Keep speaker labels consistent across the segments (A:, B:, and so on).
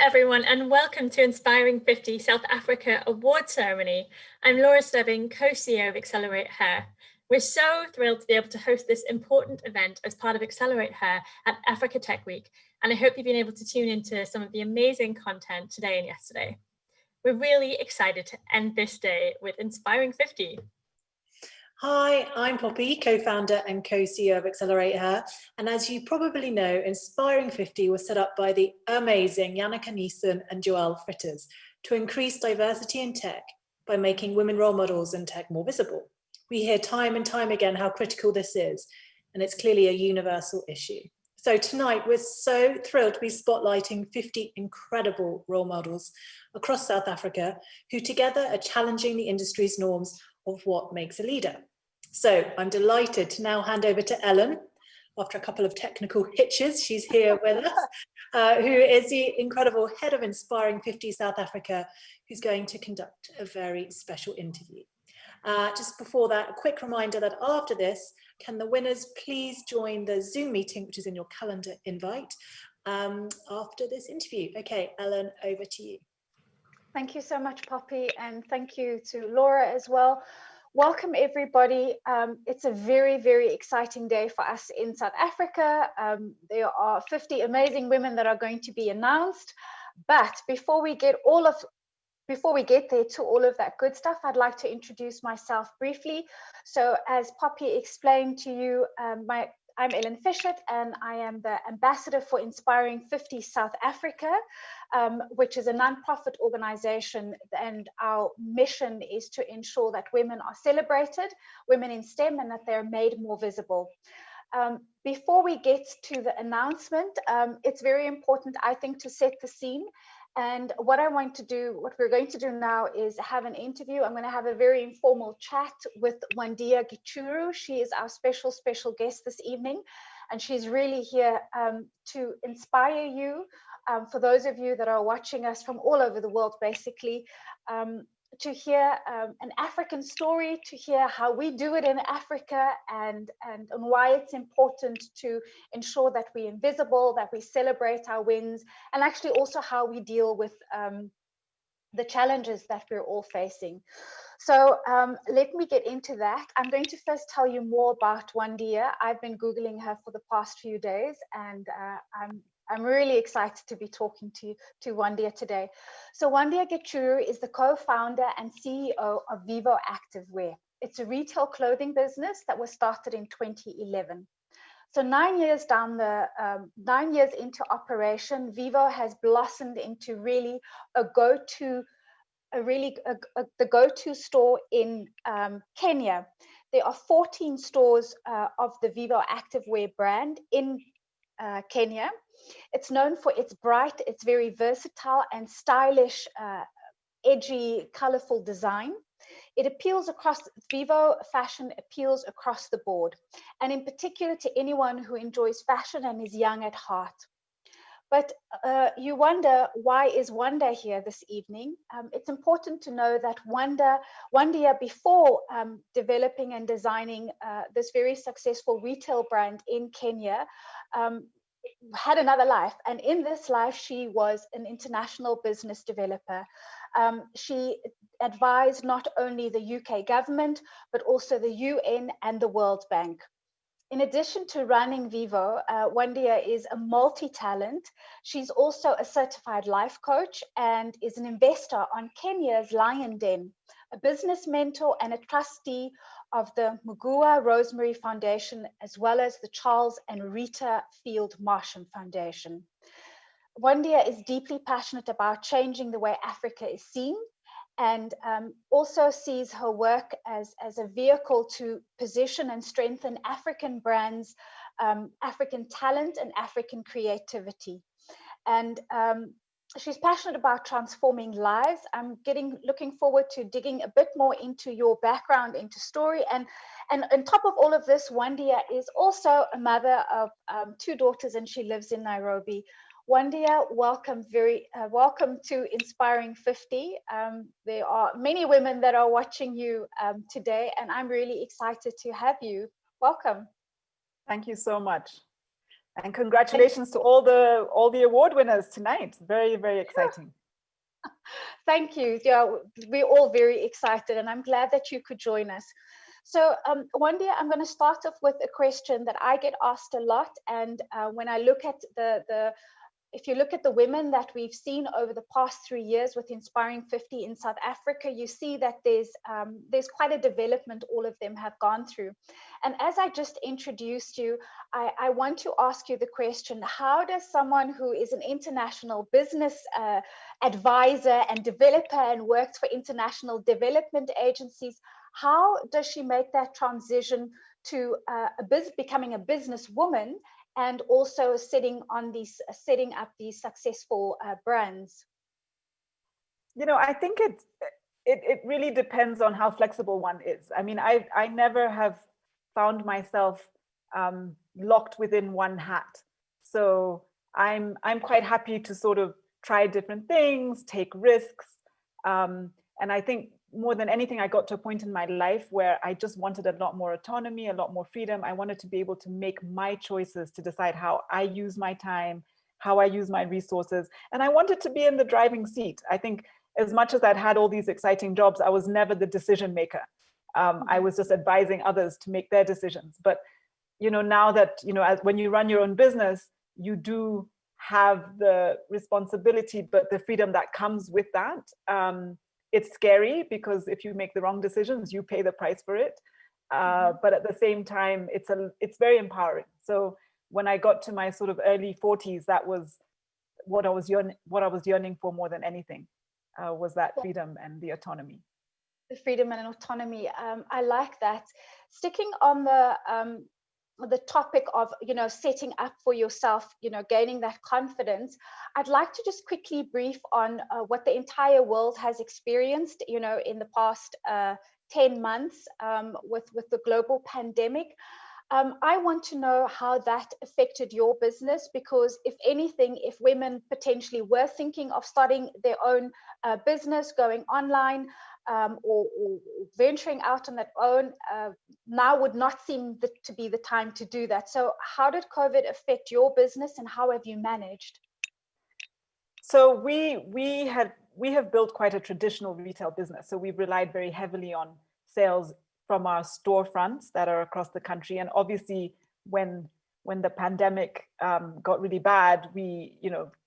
A: everyone, and welcome to Inspiring 50 South Africa Award Ceremony. I'm Laura Stebbing, co-CEO of accelerateHER. We're so thrilled to be able to host this important event as part of accelerateHER at Africa Tech Week, and I hope you've been able to tune into some of the amazing content today and yesterday. We're really excited to end this day with Inspiring 50.
B: Hi, I'm Poppy, co-founder and co-CEO of accelerateHER. And as you probably know, Inspiring 50 was set up by the amazing Janneke Neeson and Joelle Fritters to increase diversity in tech by making women role models in tech more visible. We hear time and time again how critical this is, and it's clearly a universal issue. So tonight, we're so thrilled to be spotlighting 50 incredible role models across South Africa who together are challenging the industry's norms of what makes a leader. So I'm delighted to now hand over to Ellen. After a couple of technical hitches, she's here with us, who is the incredible head of Inspiring 50 South Africa, who's going to conduct a very special interview. Just before that, a quick reminder that after this, can the winners please join the Zoom meeting, which is in your calendar invite, after this interview. Okay, Ellen, over to you.
C: Thank you so much, Poppy, and thank you to Laura as well. Welcome, everybody. It's a very, very exciting day for us in South Africa. There are 50 amazing women that are going to be announced. But before we get there to all of that good stuff, I'd like to introduce myself briefly. So as Poppy explained to you, I'm Ellen Fishert, and I am the ambassador for Inspiring 50 South Africa, which is a non-profit organization, and our mission is to ensure that women are celebrated, women in STEM, and that they're made more visible. Before we get to the announcement, it's very important, I think, to set the scene. And what we're going to do now is have an interview. I'm going to have a very informal chat with Wandia Gichuru. She is our special guest this evening, and she's really here to inspire you. For those of you that are watching us from all over the world, basically, to hear an African story, to hear how we do it in Africa, and why it's important to ensure that we're invisible, that we celebrate our wins, and actually also how we deal with the challenges that we're all facing. So let me get into that. I'm going to first tell you more about Wandia. I've been Googling her for the past few days, and I'm really excited to be talking to Wandia today. So Wandia Gichuru is the co-founder and CEO of Vivo Activewear. It's a retail clothing business that was started in 2011. So 9 years into operation, Vivo has blossomed into really the go-to store in Kenya. There are 14 stores of the Vivo Activewear brand in Kenya. It's known for its bright, it's very versatile and stylish, edgy, colorful design. Vivo fashion appeals across the board, and in particular to anyone who enjoys fashion and is young at heart. But you wonder, why is Wanda here this evening? It's important to know that Wandia, before developing and designing this very successful retail brand in Kenya, had another life, and in this life she was an international business developer. She advised not only the UK government but also the UN and the World Bank. In addition to running Vivo, Wandia is a multi-talent. She's also a certified life coach and is an investor on Kenya's Lion Den, a business mentor and a trustee of the Mugua Rosemary Foundation, as well as the Charles and Rita Field Marsham Foundation. Wandia is deeply passionate about changing the way Africa is seen, and also sees her work as a vehicle to position and strengthen African brands, African talent, and African creativity. And she's passionate about transforming lives. I'm looking forward to digging a bit more into your background, into story. And on top of all of this, Wandia is also a mother of 2 daughters, and she lives in Nairobi. Wandia, welcome to Inspiring 50. There are many women that are watching you today, and I'm really excited to have you. Welcome.
D: Thank you so much. And congratulations to all the award winners tonight. Very, very exciting.
C: Thank you. Yeah, we're all very excited, and I'm glad that you could join us. So Wandi, I'm going to start off with a question that I get asked a lot. And when I look at if you look at the women that we've seen over the past 3 years with Inspiring 50 in South Africa, you see that there's quite a development all of them have gone through. And as I just introduced you, I want to ask you the question, how does someone who is an international business advisor and developer and works for international development agencies, how does she make that transition to becoming a businesswoman and also setting up these successful brands?
D: You know, I think it really depends on how flexible one is. I mean, I never have found myself locked within one hat. So I'm quite happy to sort of try different things, take risks. And I think more than anything, I got to a point in my life where I just wanted a lot more autonomy, a lot more freedom. I wanted to be able to make my choices, to decide how I use my time, how I use my resources. And I wanted to be in the driving seat. I think as much as I'd had all these exciting jobs, I was never the decision maker. I was just advising others to make their decisions. But, you know, now that, you know, when you run your own business, you do have the responsibility, but the freedom that comes with that. It's scary because if you make the wrong decisions, you pay the price for it. But at the same time, it's very empowering. So when I got to my sort of early 40s, that was what I was yearning for more than anything, was that freedom and the autonomy.
C: The freedom and autonomy. I like that. Sticking on the topic of, you know, setting up for yourself, you know, gaining that confidence, I'd like to just quickly brief on what the entire world has experienced, you know, in the past 10 months with the global pandemic. I want to know how that affected your business, because if anything, if women potentially were thinking of starting their own business, going online, or venturing out on their own, now would not seem to be the time to do that. So how did COVID affect your business, and how have you managed?
D: So we have built quite a traditional retail business. So we've relied very heavily on sales from our storefronts that are across the country. And obviously when the pandemic got really bad,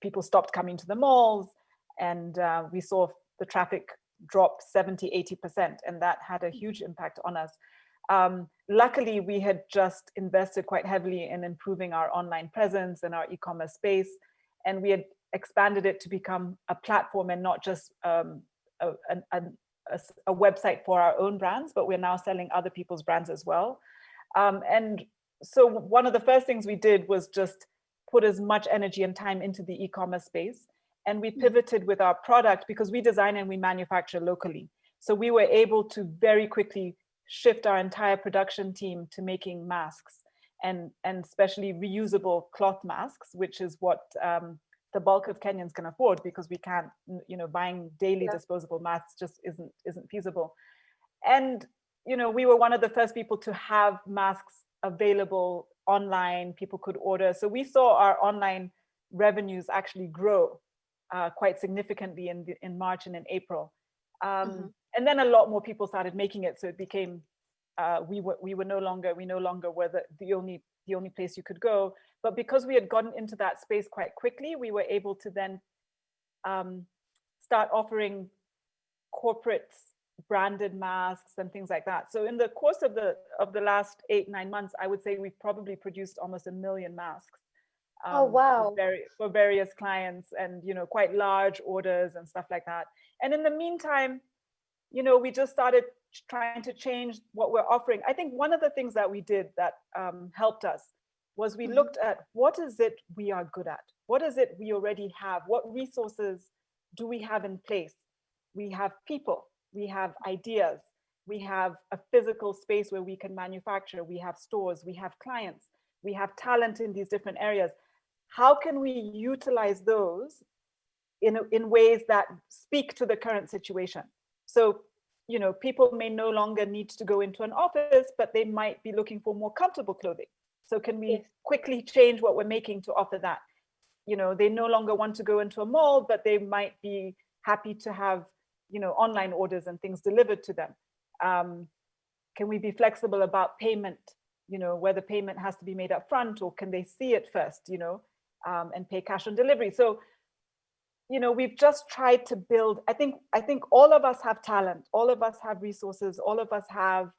D: people stopped coming to the malls, and we saw the traffic drop 70-80%, and that had a huge impact on us. Luckily, we had just invested quite heavily in improving our online presence and our e-commerce space, and we had expanded it to become a platform and not just a website for our own brands, but we're now selling other people's brands as well. And so one of the first things we did was just put as much energy and time into the e-commerce space. And we pivoted with our product because we design and we manufacture locally. So we were able to very quickly shift our entire production team to making masks, and especially reusable cloth masks, which is what the bulk of Kenyans can afford, because we can't, buying daily disposable masks just isn't feasible. And, we were one of the first people to have masks available online. People could order. So we saw our online revenues actually grow quite significantly in March and in April. And then a lot more people started making it. So it became, we no longer were the only place you could go. But because we had gotten into that space quite quickly, we were able to then start offering corporate branded masks and things like that. So in the course of the last 8-9 months, I would say we've probably produced almost 1 million masks.
C: Oh, wow.
D: For various clients, and quite large orders and stuff like that. And in the meantime, we just started trying to change what we're offering. I think one of the things that we did that helped us was we looked at what is it we are good at? What is it we already have? What resources do we have in place? We have people, we have ideas, we have a physical space where we can manufacture, we have stores, we have clients, we have talent in these different areas. How can we utilize those in ways that speak to the current situation? So, people may no longer need to go into an office, but they might be looking for more comfortable clothing. So can we
C: Yes.
D: quickly change what we're making to offer that? You know, they no longer want to go into a mall, but they might be happy to have, you know, online orders and things delivered to them. Can we be flexible about payment, you know, whether payment has to be made up front, or can they see it first, you know, and pay cash on delivery? So, you know, we've just tried to build, I think all of us have talent, all of us have resources, all of us have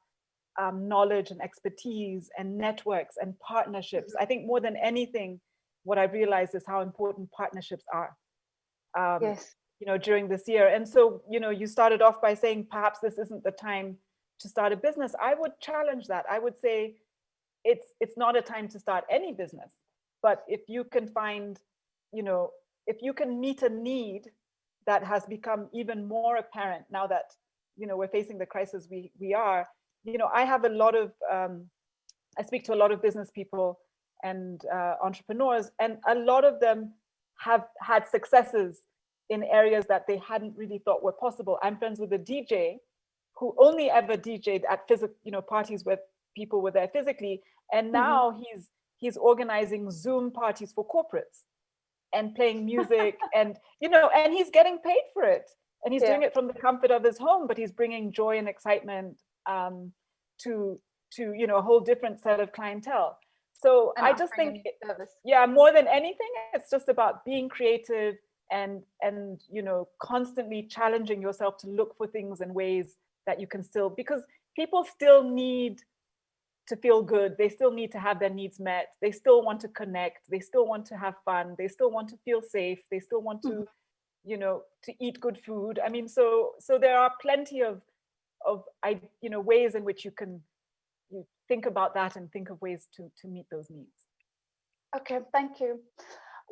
D: knowledge and expertise and networks and partnerships. I think more than anything, what I've realized is how important partnerships are,
C: Yes.
D: you know, during this year. And so, you know, you started off by saying perhaps this isn't the time to start a business. I would challenge that. I would say it's not a time to start any business, but if you can find, you know, if you can meet a need that has become even more apparent now that, you know, we're facing the crisis we are, you know, I have a lot of, I speak to a lot of business people and entrepreneurs, and a lot of them have had successes in areas that they hadn't really thought were possible. I'm friends with a DJ who only ever DJ'd at you know, parties where people were there physically, and now he's organizing Zoom parties for corporates and playing music, and, you know, and he's getting paid for it, and he's doing it from the comfort of his home, but he's bringing joy and excitement to you know, a whole different set of clientele. So I just think, yeah, more than anything, it's just about being creative and you know, constantly challenging yourself to look for things and ways that you can still, because people still need to feel good, they still need to have their needs met, they still want to connect, they still want to have fun, they still want to feel safe, they still want to, you know, to eat good food. I mean, so there are plenty of you know, ways in which you can think about that and think of ways to meet those needs.
C: Okay, thank you.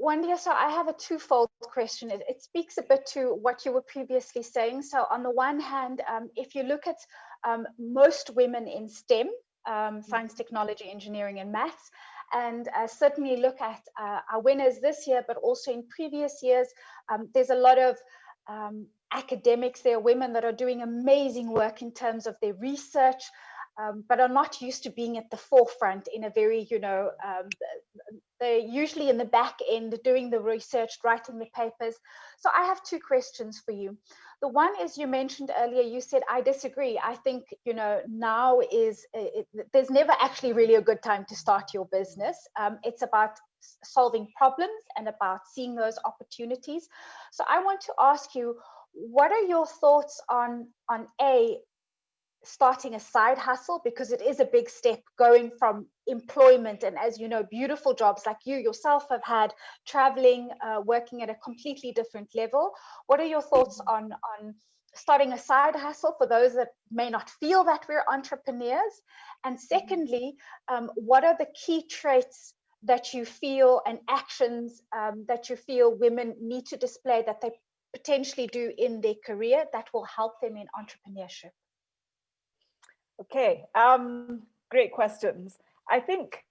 C: Wandia, so I have a twofold question. It speaks a bit to what you were previously saying. So on the one hand, if you look at most women in STEM, science, technology, engineering, and maths, and certainly look at our winners this year, but also in previous years, there's a lot of academics there, women that are doing amazing work in terms of their research, but are not used to being at the forefront in a very, you know, they're usually in the back end doing the research, writing the papers. So I have two questions for you. The one is, you mentioned earlier, you said, I disagree. I think, you know, now is, there's never actually really a good time to start your business. It's about solving problems and about seeing those opportunities. So I want to ask you, what are your thoughts on starting a side hustle, because it is a big step going from employment, and as you know, beautiful jobs like you yourself have had, traveling, working at a completely different level. What are your thoughts on starting a side hustle for those that may not feel that we're entrepreneurs? And secondly, what are the key traits that you feel and actions that you feel women need to display that they potentially do in their career that will help them in entrepreneurship?
D: Okay, great questions. I think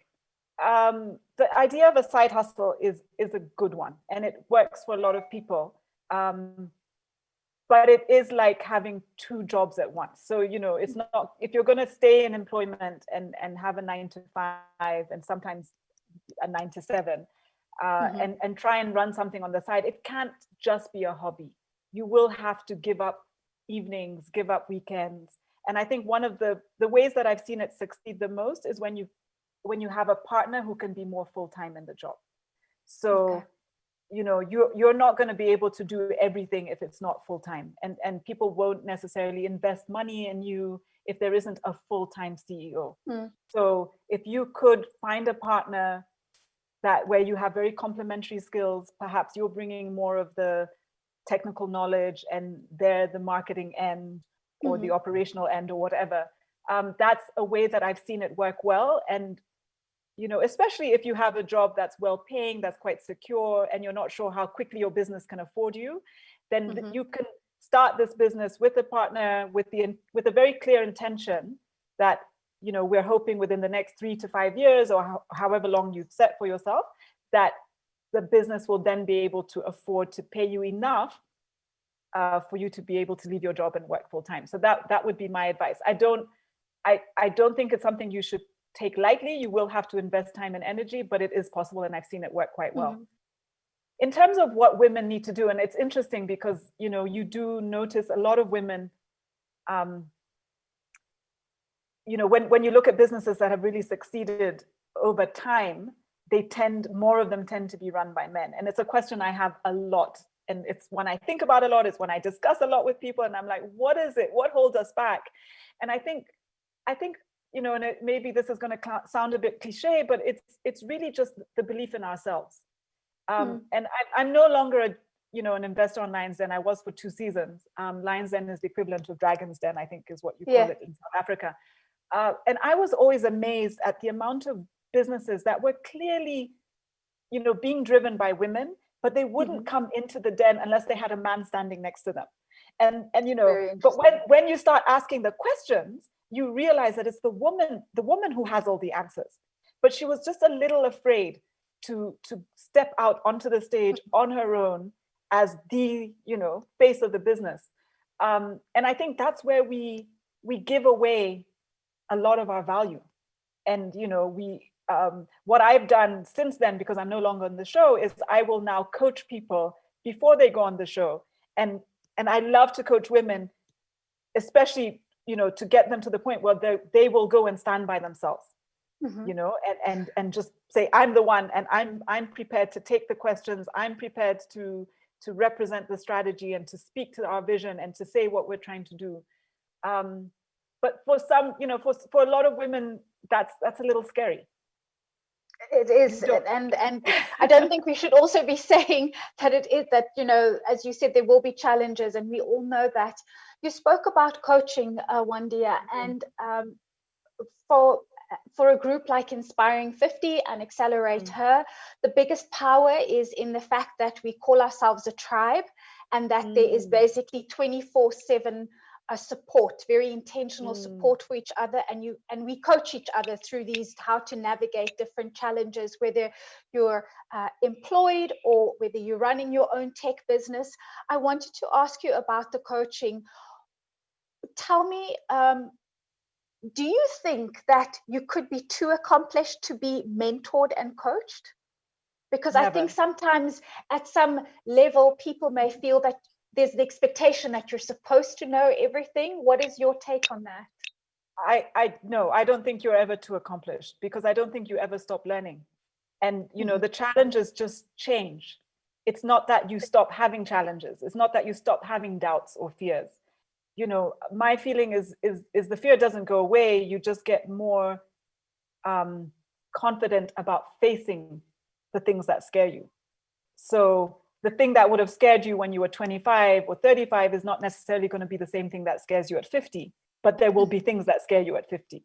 D: the idea of a side hustle is a good one, and it works for a lot of people. But it is like having two jobs at once. So, you know, it's not, if you're going to stay in employment and have a 9 to 5 and sometimes a 9 to 7 and try and run something on the side, it can't just be a hobby. You will have to give up evenings, give up weekends. And I think one of the ways that I've seen it succeed the most is when you have a partner who can be more full-time in the job. So, you know, you're not going to be able to do everything if it's not full-time, and people won't necessarily invest money in you if there isn't a full-time CEO. So if you could find a partner where you have very complementary skills, perhaps you're bringing more of the technical knowledge and they're the marketing end or the operational end or whatever. That's a way that I've seen it work well. And, you know, especially if you have a job that's well paying, that's quite secure, and you're not sure how quickly your business can afford you, then you can start this business with a partner with a very clear intention that, you know, we're hoping within the next 3 to 5 years or however long you've set for yourself, that the business will then be able to afford to pay you enough for you to be able to leave your job and work full time. So that would be my advice. I don't think it's something you should take lightly. You will have to invest time and energy, but it is possible, and I've seen it work quite well. In terms of what women need to do, and it's interesting because, you know, you do notice a lot of women, you know, when you look at businesses that have really succeeded over time, more of them tend to be run by men. And it's a question I have a lot. And it's one I think about a lot, it's one I discuss a lot with people, and I'm like, what is it? What holds us back? And I think, you know, and maybe this is going to sound a bit cliche, but it's really just the belief in ourselves. And I'm no longer an investor on Lions Den. I was for 2 seasons. Lions Den is the equivalent of Dragon's Den, I think is what you call it in South Africa. And I was always amazed at the amount of businesses that were clearly, you know, being driven by women, but they wouldn't come into the den unless they had a man standing next to them. And you know, but when you start asking the questions, you realize that it's the woman who has all the answers. But she was just a little afraid to step out onto the stage on her own as the, you know, face of the business. And I think that's where we give away a lot of our value. And, you know, what I've done since then, because I'm no longer on the show, is I will now coach people before they go on the show. And I love to coach women, especially, you know, to get them to the point where they will go and stand by themselves, you know, and just say, I'm the one, and I'm prepared to take the questions. I'm prepared to represent the strategy and to speak to our vision and to say what we're trying to do. But for some, you know, for a lot of women, that's a little scary.
C: It is, and I don't think we should also be saying that it is that, you know, as you said, there will be challenges, and we all know that. You spoke about coaching, Wandia, and for a group like Inspiring 50 and accelerateHER, the biggest power is in the fact that we call ourselves a tribe, and that there is basically 24/7 support, very intentional support for each other, and we coach each other through these, how to navigate different challenges, whether you're employed or whether you're running your own tech business. I wanted to ask you about the coaching. Tell me, do you think that you could be too accomplished to be mentored and coached? Because I think sometimes at some level, people may feel that there's the expectation that you're supposed to know everything. What is your take on that?
D: No, I don't think you're ever too accomplished, because I don't think you ever stop learning. And, you know, the challenges just change. It's not that you stop having challenges. It's not that you stop having doubts or fears. You know, my feeling is the fear doesn't go away. You just get more confident about facing the things that scare you. So the thing that would have scared you when you were 25 or 35 is not necessarily going to be the same thing that scares you at 50, but there will be things that scare you at 50.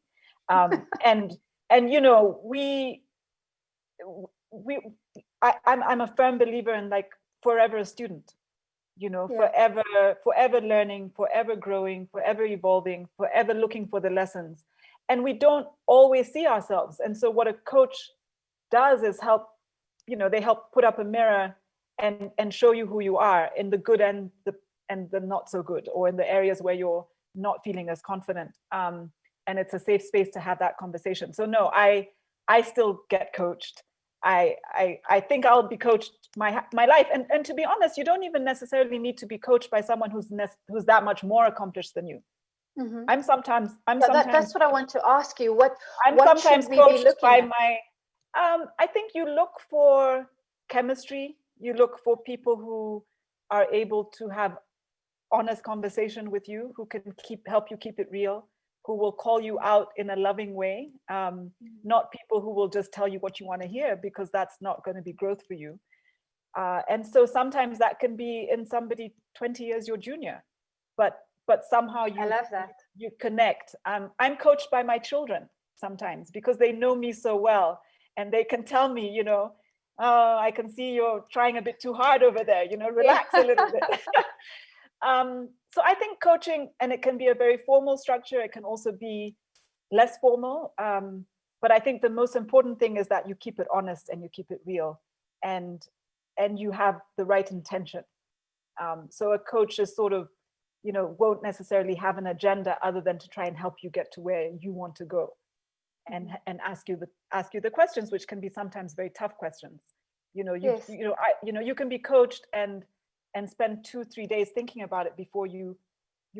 D: And you know, I'm a firm believer in, like, forever a student, you know, forever learning, forever growing, forever evolving, forever looking for the lessons. And we don't always see ourselves. And so what a coach does is help, you know, they help put up a mirror and show you who you are in the good and the not so good, or in the areas where you're not feeling as confident. And it's a safe space to have that conversation. So no, I still get coached. I think I'll be coached my life. And to be honest, you don't even necessarily need to be coached by someone who's that much more accomplished than you. I'm sometimes
C: that's what I want to ask you. What
D: sometimes
C: should we be
D: coached
C: looking
D: by
C: at?
D: I think you look for chemistry. You look for people who are able to have honest conversation with you, who can help you keep it real, who will call you out in a loving way, not people who will just tell you what you want to hear, because that's not going to be growth for you. And so sometimes that can be in somebody 20 years your junior, but somehow
C: I love that.
D: you connect. I'm coached by my children sometimes, because they know me so well, and they can tell me, you know, I can see you're trying a bit too hard over there, you know, relax a little bit. So I think coaching, and it can be a very formal structure, it can also be less formal. But I think the most important thing is that you keep it honest and you keep it real, and you have the right intention. So a coach is sort of, you know, won't necessarily have an agenda other than to try and help you get to where you want to go. and ask you the questions, which can be sometimes very tough questions. You can be coached and spend 2-3 days thinking about it before you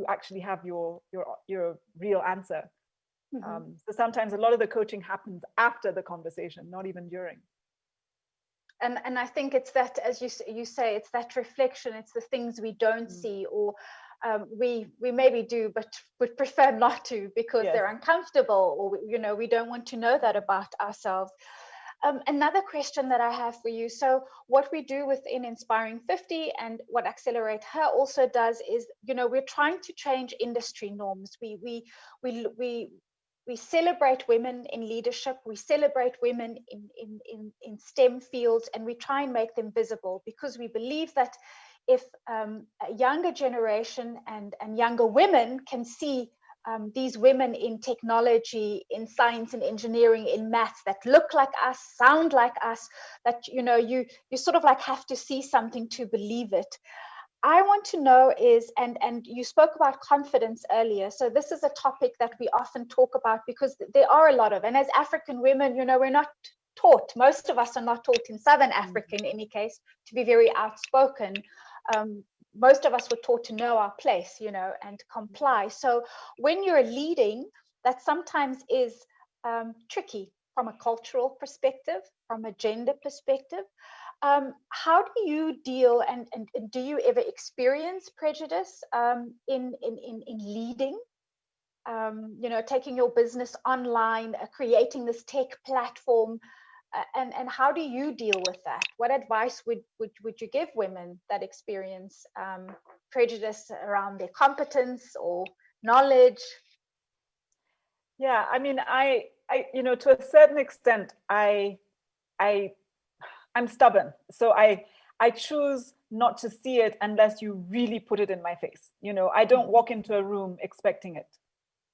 D: actually have your real answer. So sometimes a lot of the coaching happens after the conversation, not even during.
C: And I think it's that, as you say, it's that reflection, it's the things we don't see, or we maybe do, but would prefer not to because they're uncomfortable, or we don't want to know that about ourselves. Another question that I have for you. So what we do within Inspiring 50 and what accelerateHER also does is, we're trying to change industry norms. We celebrate women in leadership. We celebrate women in STEM fields, and we try and make them visible because we believe that if a younger generation and younger women can see these women in technology, in science and engineering, in maths that look like us, sound like us, that you sort of like have to see something to believe it. I want to know is, and you spoke about confidence earlier, so this is a topic that we often talk about because there are a lot of, and as African women, we're not taught, most of us are not taught in Southern Africa in any case, to be very outspoken. Most of us were taught to know our place, and comply. So when you're leading, that sometimes is tricky from a cultural perspective, from a gender perspective. How do you deal, and do you ever experience prejudice in leading? Taking your business online, creating this tech platform, and how do you deal with that? What advice would you give women that experience prejudice around their competence or knowledge?
D: Yeah, I mean, I to a certain extent, I'm stubborn, so I choose not to see it unless you really put it in my face. I don't walk into a room expecting it.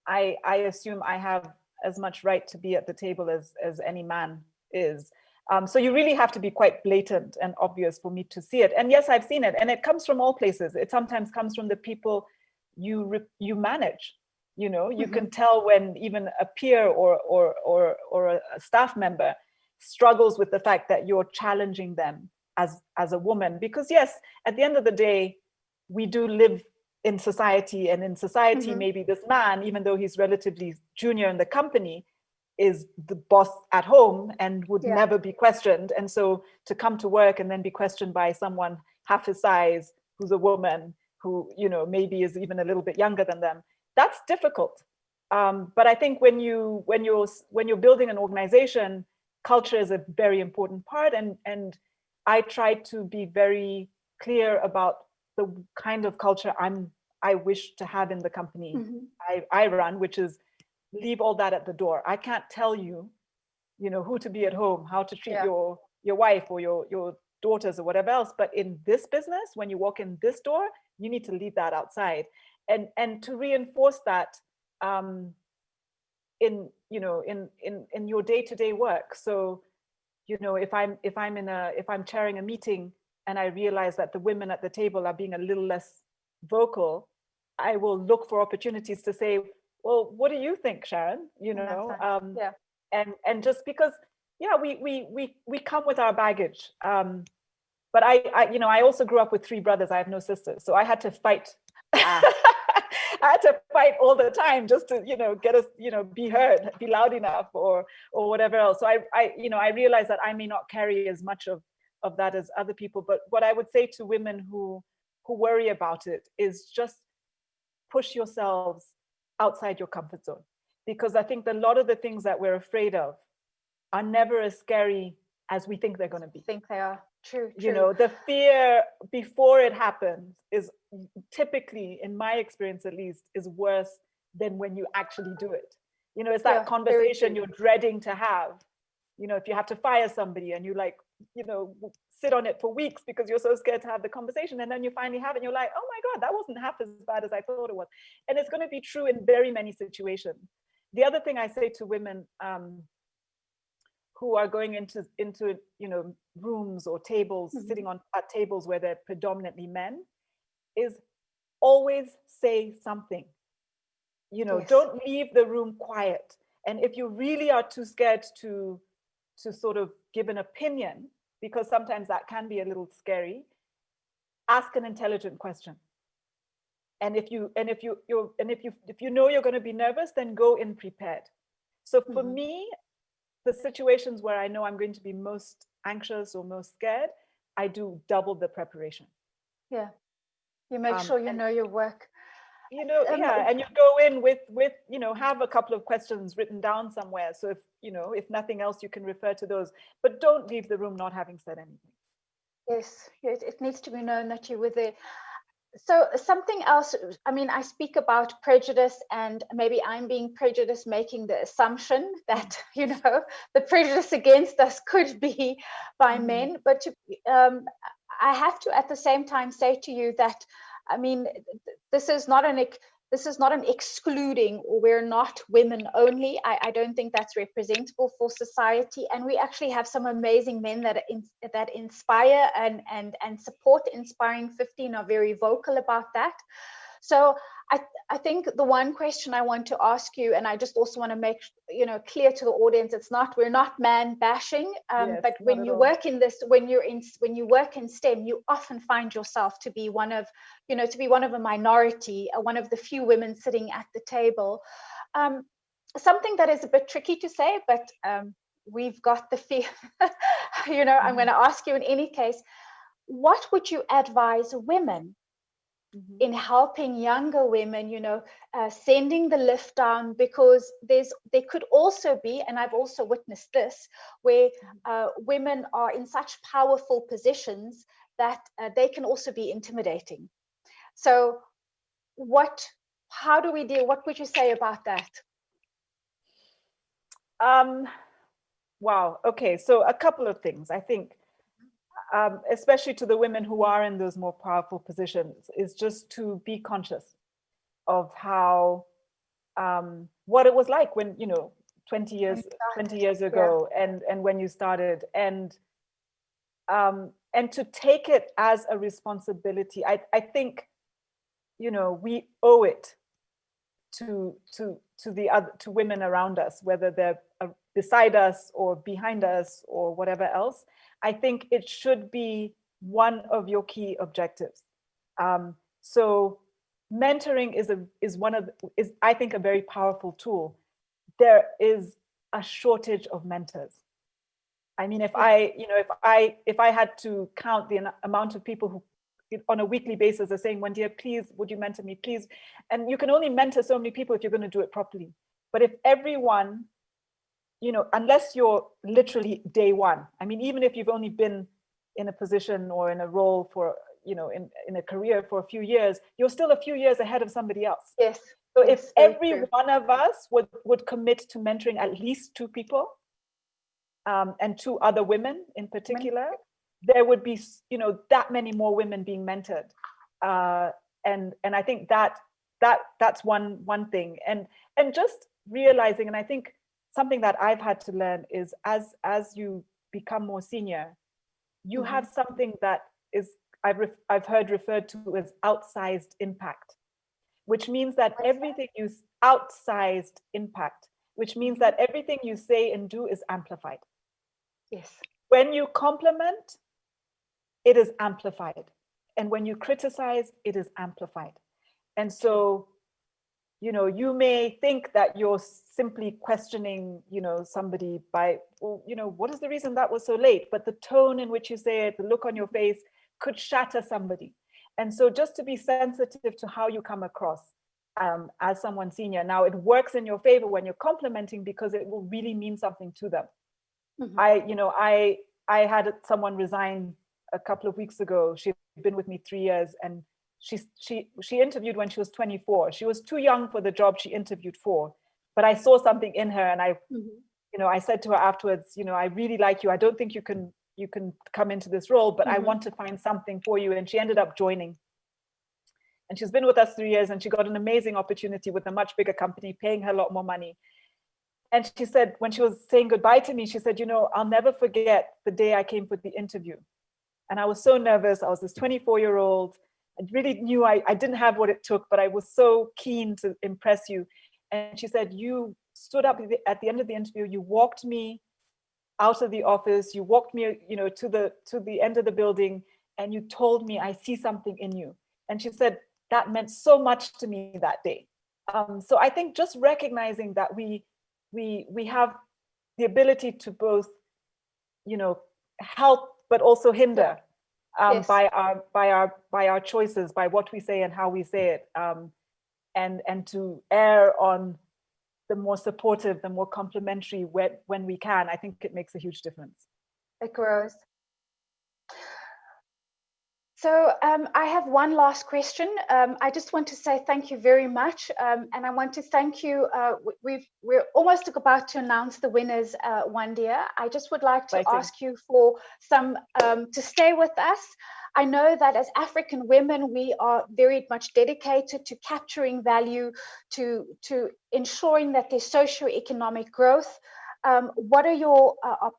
D: I assume I have as much right to be at the table as any man is. So you really have to be quite blatant and obvious for me to see it. And yes, I've seen it, and it comes from all places. It sometimes comes from the people you manage. You can tell when even a peer or a staff member struggles with the fact that you're challenging them as a woman. Because yes, at the end of the day, we do live in society, and in society, maybe this man, even though he's relatively junior in the company, is the boss at home and would never be questioned. And so to come to work and then be questioned by someone half his size, who's a woman, who maybe is even a little bit younger than them, that's difficult. But I think when you're building an organization, culture is a very important part, and I try to be very clear about the kind of culture I wish to have in the company I run, which is leave all that at the door. I can't tell you, who to be at home, how to treat your wife or your daughters or whatever else. But in this business, when you walk in this door, you need to leave that outside, and to reinforce that in your day-to-day work. So, if I'm chairing a meeting and I realize that the women at the table are being a little less vocal, I will look for opportunities to say, well, what do you think, Sharon? And just because, we come with our baggage. But I also grew up with 3 brothers. I have no sisters, so I had to fight. I had to fight all the time just to, get us, be heard, be loud enough, or whatever else. So I realized that I may not carry as much of that as other people. But what I would say to women who worry about it is just push yourselves outside your comfort zone, because I think a lot of the things that we're afraid of are never as scary as we think they're going to be.
C: I think they are. True.
D: The fear before it happens is typically, in my experience at least, is worse than when you actually do it. It's that conversation you're dreading to have. If you have to fire somebody and you sit on it for weeks because you're so scared to have the conversation, and then you finally have it and you're like, oh my God, that wasn't half as bad as I thought it was. And it's going to be true in very many situations. The other thing I say to women who are going into rooms or tables, sitting at tables where they're predominantly men, is always say something. Don't leave the room quiet. And if you really are too scared to sort of give an opinion, because sometimes that can be a little scary, ask an intelligent question. And if you know you're going to be nervous, then go in prepared. So for me, the situations where I know I'm going to be most anxious or most scared, I do double the preparation.
C: Yeah, you make sure you know your work.
D: Yeah, and you go in with have a couple of questions written down somewhere. So if nothing else, you can refer to those, but don't leave the room not having said anything.
C: Yes, it needs to be known that you were there. So something else, I mean, I speak about prejudice, and maybe I'm being prejudiced, making the assumption that, the prejudice against us could be by men. But I have to at the same time say to you that, I mean, this is not an excluding, or we're not women only. I don't think that's representable for society. And we actually have some amazing men that inspire and support Inspiring 50 and are very vocal about that. So I think the one question I want to ask you, and I just also want to make clear to the audience, we're not man bashing,
D: yes,
C: but when you work in this, when you work in STEM, you often find yourself to be one of a minority, one of the few women sitting at the table. Something that is a bit tricky to say, but we've got the fear. I'm going to ask you in any case, what would you advise women in helping younger women, sending the lift down? Because there could also be, and I've also witnessed this, where women are in such powerful positions that they can also be intimidating. So how do we deal? What would you say about that?
D: Wow. Okay. So a couple of things, I think, especially to the women who are in those more powerful positions, is just to be conscious of how, what it was like when, 20 years ago, and when you started, and to take it as a responsibility. I think, we owe it to women around us, whether they're beside us or behind us or whatever else. I think it should be one of your key objectives. So mentoring is I think a very powerful tool. There is a shortage of mentors. I mean, if I had to count the amount of people who on a weekly basis are saying, Wandia, please, would you mentor me, please? And you can only mentor so many people if you're going to do it properly. But if everyone, unless you're literally day one, I mean, even if you've only been in a position or in a role for, in a career for a few years, you're still a few years ahead of somebody else.
C: Yes.
D: So if every one of us would commit to mentoring at least 2 people, and 2 other women in particular, there would be, that many more women being mentored. And I think that's one thing. And just realizing, and I think something that I've had to learn is as you become more senior, you have something that is, I've heard referred to as outsized impact, which means that everything you outsized impact, which means that everything you say and do is amplified.
C: Yes.
D: When you compliment, it is amplified. And when you criticize, it is amplified. And so, you may think that you're simply questioning, somebody by, what is the reason that was so late? But the tone in which you say it, the look on your face could shatter somebody. And so just to be sensitive to how you come across as someone senior. Now, it works in your favor when you're complimenting because it will really mean something to them. I had someone resign a couple of weeks ago. She'd been with me 3 years, and she interviewed when she was 24. She was too young for the job she interviewed for, but I saw something in her, and I said to her afterwards, I really like you. I don't think you can come into this role, but I want to find something for you. And she ended up joining. And she's been with us 3 years, and she got an amazing opportunity with a much bigger company, paying her a lot more money. And she said, when she was saying goodbye to me, she said, I'll never forget the day I came for the interview. And I was so nervous. I was this 24-year-old. I really knew I didn't have what it took, but I was so keen to impress you. And she said, you stood up at the end of the interview, you walked me out of the office, you walked me, you know, to the end of the building, and you told me, I see something in you. And she said, that meant so much to me that day. So I think just recognizing that we have the ability to both, you know, help but also hinder
C: Yes.
D: by our choices, by what we say and how we say it, and to err on the more supportive, the more complimentary when we can. I think it makes a huge difference.
C: It grows. So I have one last question. I just want to say thank you very much. And I want to thank you. We're almost about to announce the winners, Wandia. I just would like to ask you for some, to stay with us. I know that as African women, we are very much dedicated to capturing value, to ensuring that there's socioeconomic growth. What are your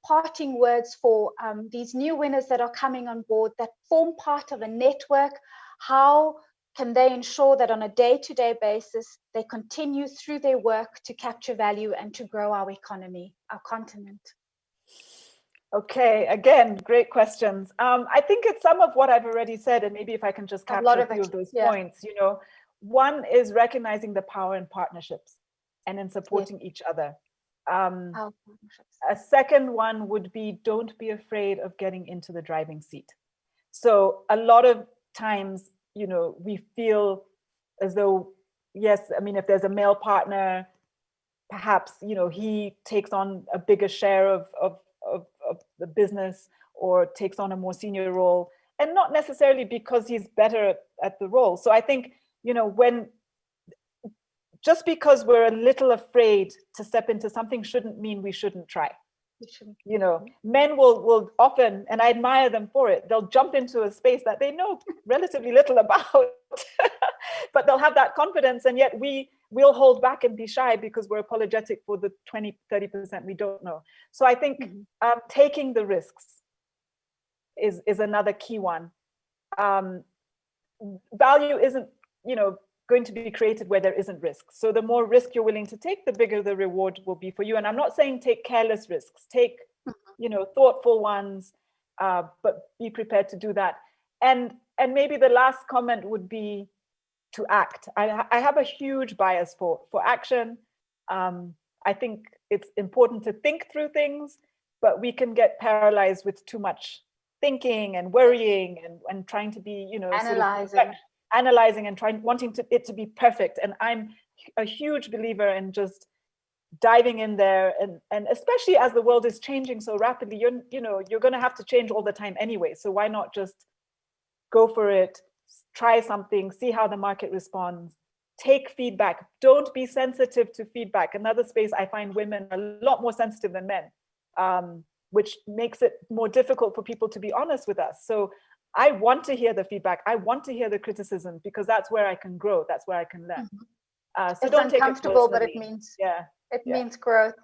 C: parting words for these new winners that are coming on board that form part of a network? How can they ensure that on a day-to-day basis, they continue through their work to capture value and to grow our economy, our continent?
D: Okay, again, great questions. I think it's some of what I've already said, and maybe if I can just capture a few of those points. You know, one is recognizing the power in partnerships and in supporting each other. A second one would be, don't be afraid of getting into the driving seat. So a lot of times, you know, we feel as though, yes, I mean, if there's a male partner, perhaps, you know, he takes on a bigger share of the business or takes on a more senior role, and not necessarily because he's better at the role. So I think, you know, just because we're a little afraid to step into something shouldn't mean we shouldn't try. You know, men will often, and I admire them for it, they'll jump into a space that they know relatively little about, but they'll have that confidence, and yet we'll hold back and be shy because we're apologetic for the 20-30% we don't know. So I think taking the risks is another key one. Value isn't, you know, going to be created where there isn't risk. So the more risk you're willing to take, the bigger the reward will be for you. And I'm not saying take careless risks, take, you know, thoughtful ones, but be prepared to do that. And maybe the last comment would be to act. I have a huge bias for action. I think it's important to think through things, but we can get paralyzed with too much thinking and worrying and trying to be, you know, analyzing and wanting it to be perfect. And I'm a huge believer in just diving in there, and especially as the world is changing so rapidly, you're going to have to change all the time anyway. So why not just go for it, try something, see how the market responds, take feedback. Don't be sensitive to feedback. Another space I find women are a lot more sensitive than men, which makes it more difficult for people to be honest with us. So I want to hear the feedback. I want to hear the criticism, because that's where I can grow. That's where I can learn. So
C: it's
D: don't
C: uncomfortable,
D: take it
C: but it means growth.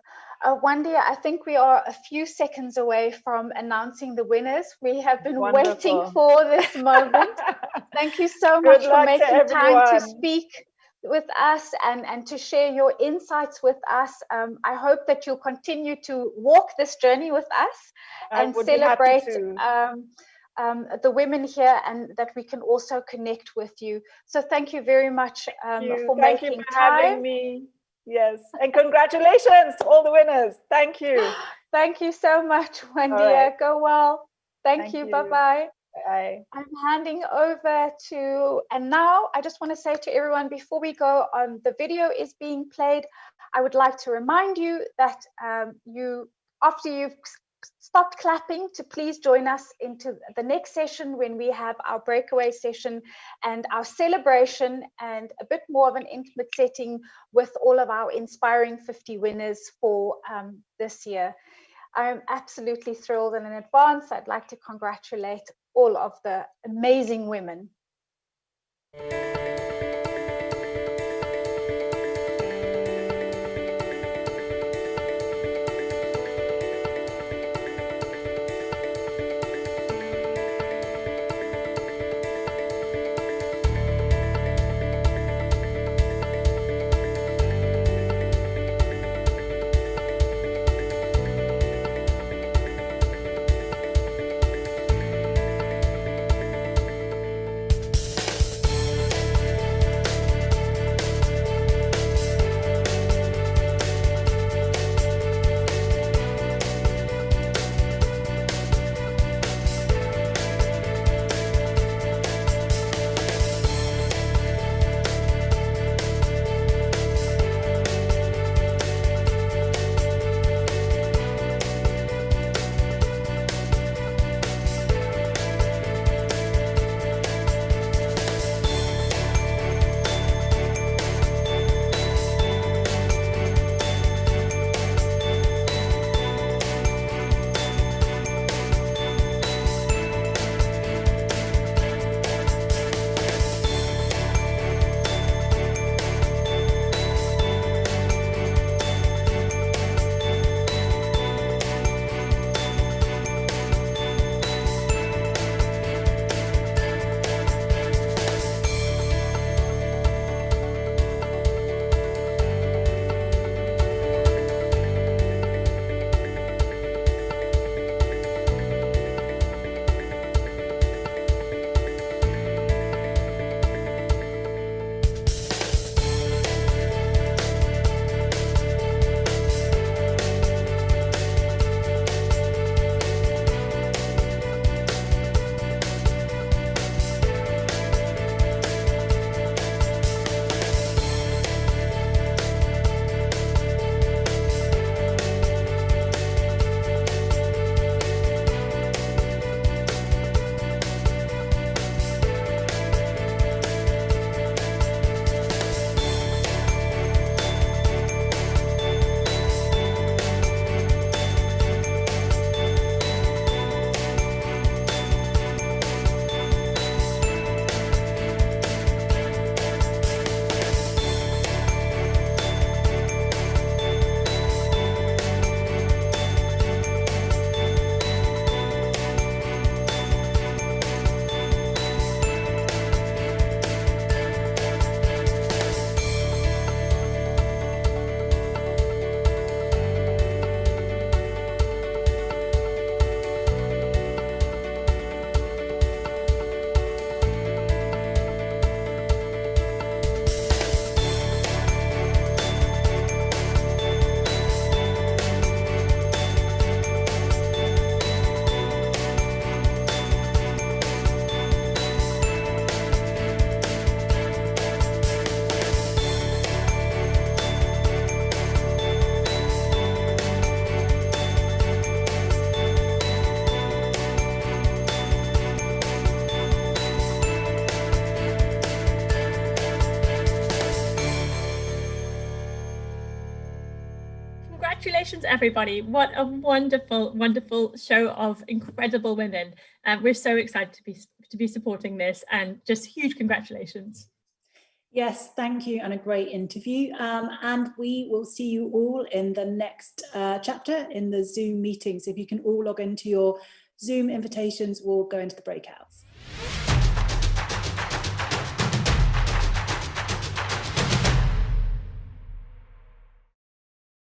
C: Wandia, I think we are a few seconds away from announcing the winners. We have been waiting for this moment. Thank you so much for making time to speak with us and to share your insights with us. I hope that you'll continue to walk this journey with us and celebrate the women here, and that we can also connect with you. So thank you very much for making time.
D: Having me. Yes, and congratulations to all the winners. Thank you.
C: Thank you so much, Wandia. Right. Go well. Thank you. Bye-bye.
D: Bye.
C: I'm handing over to, and now I just want to say to everyone before we go on, the video is being played. I would like to remind you that after you've stopped clapping, to please join us into the next session when we have our breakaway session and our celebration, and a bit more of an intimate setting with all of our inspiring 50 winners for this year. I'm absolutely thrilled, and in advance, I'd like to congratulate all of the amazing women.
A: congratulations, everybody. What a wonderful, wonderful show of incredible women. We're so excited to be supporting this, and just huge congratulations.
B: Yes, thank you, and a great interview. And we will see you all in the next chapter in the Zoom meetings. If you can all log into your Zoom invitations, we'll go into the breakouts.